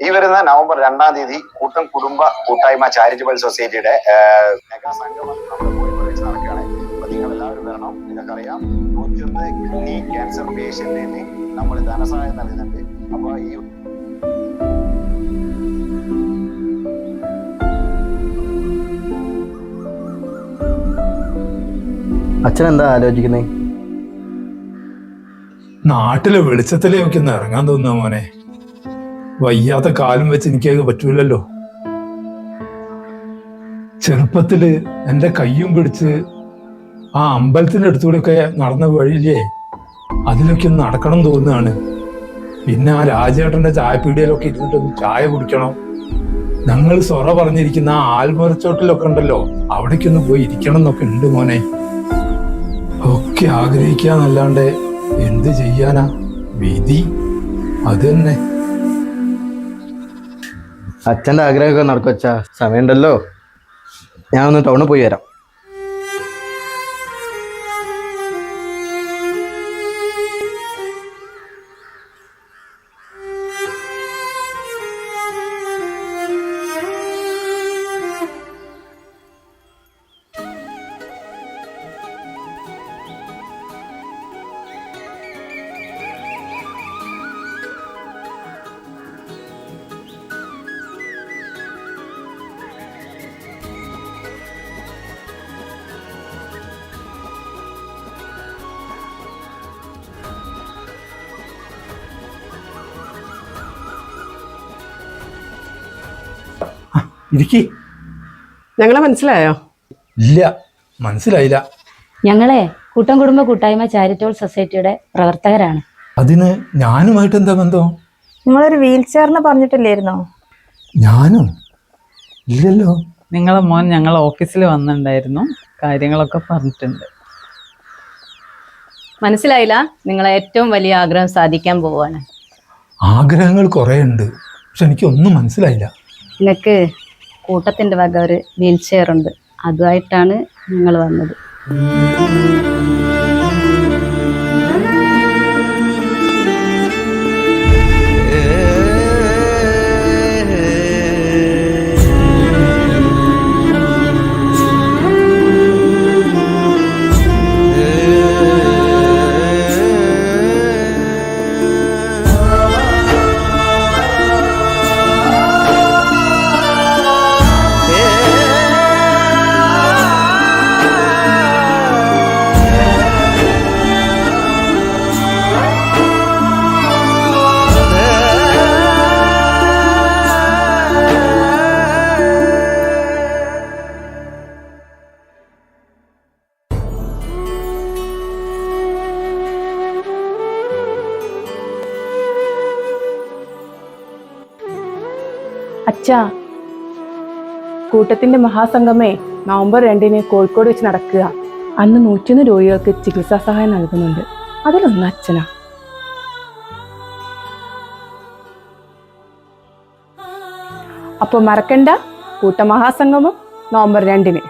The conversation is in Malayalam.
ഈ വരുന്ന നവംബർ 2-ാം തീയതി കൂട്ടം കുടുംബ കൂട്ടായ്മ ചാരിറ്റബിൾ സൊസൈറ്റിയുടെ മെഗാ സംഗമം നമ്മുടെ കോഴിക്കോട് വെച്ച് നടക്കുകയാണ്. അപ്പൊ നിങ്ങൾ എല്ലാവരും വരണം. നിങ്ങൾക്കറിയാം 101 കിഡ്നി ക്യാൻസർ പേഷ്യന്റിന് നമ്മൾ ധനസഹായം നൽകുന്നുണ്ട്. അപ്പൊ ഈ അച്ഛൻ എന്താ ആലോചിക്കുന്നേ? നാട്ടിലെ വെളിച്ചത്തിലേക്ക് ഒന്ന് ഇറങ്ങാൻ തോന്നുക മോനെ. വയ്യാത്ത കാലം വെച്ച് എനിക്കത് പറ്റൂലല്ലോ. ചെറുപ്പത്തില് എൻ്റെ കയ്യും പിടിച്ച് ആ അമ്പലത്തിന്റെ അടുത്തൂടെയൊക്കെ നടന്ന വഴിയില്ലേ, അതിലൊക്കെ ഒന്ന് നടക്കണം തോന്നുകയാണ്. പിന്നെ ആ രാജേട്ടന്റെ ചായപ്പീടികയിലൊക്കെ ഇരുന്നിട്ടൊന്ന് ചായ കുടിക്കണം. ഞങ്ങൾ സൊറ പറഞ്ഞിരിക്കുന്ന ആ ആൽമരച്ചോട്ടിലൊക്കെ ഉണ്ടല്ലോ, അവിടേക്കൊന്ന് പോയി ഇരിക്കണം എന്നൊക്കെ ഉണ്ട് മോനെ. ഒക്കെ ആഗ്രഹിക്കാന്നല്ലാണ്ട് എന്ത് ചെയ്യാനാ, വിധി അത് തന്നെ. അച്ഛൻ്റെ ആഗ്രഹമൊക്കെ നടക്കും അച്ഛാ, സമയമുണ്ടല്ലോ. ഞാൻ ഒന്ന് ടൗണിൽ പോയി വരാം. ഇരിക്കി. ഞങ്ങളെ മനസ്സിലായോ? ഇല്ല, മനസ്സിലായില്ല. ഞങ്ങളെ കൂട്ടം കുടുംബ കൂട്ടായ്മ ചാരിറ്റബിൾ സൊസൈറ്റിയുടെ പ്രവർത്തകരാണ്. അതിന് ഞാനുമായിട്ട് എന്താ ബന്ധം? നിങ്ങളൊരു വീൽ ചെയറിനെ പറഞ്ഞിട്ടില്ലായിരുന്നോ? ഞാനോ? ഇല്ലല്ലോ. നിങ്ങളെ മോൻ ഞങ്ങളെ ഓഫീസിൽ വന്നിട്ടുണ്ടായിരുന്നു, കാര്യങ്ങളൊക്കെ പറഞ്ഞിട്ടുണ്ട്. മനസ്സിലായില്ല? നിങ്ങളെ ഏറ്റവും വലിയ ആഗ്രഹം സാധിക്കാൻ പോവാണ്. ആഗ്രഹങ്ങൾ കുറെ ഉണ്ട്, പക്ഷെ എനിക്കൊന്നും മനസ്സിലായില്ല. നിങ്ങൾക്ക് കൂട്ടത്തിന്റെ വക ഒരു വീൽ ചെയർ ഉണ്ട്, അതുമായിട്ടാണ് നിങ്ങൾ വന്നത്. അച്ഛാ, കൂട്ടത്തിന്റെ മഹാസംഗമേ നവംബർ 2-ന് കോഴിക്കോട് വെച്ച് നടക്കുക. അന്ന് 101 രോഗികൾക്ക് ചികിത്സാ സഹായം നൽകുന്നുണ്ട്. അതിലൊന്ന് അച്ഛനാ. അപ്പോൾ മറക്കണ്ട, കൂട്ടമഹാസംഗമം നവംബർ 2-ന്.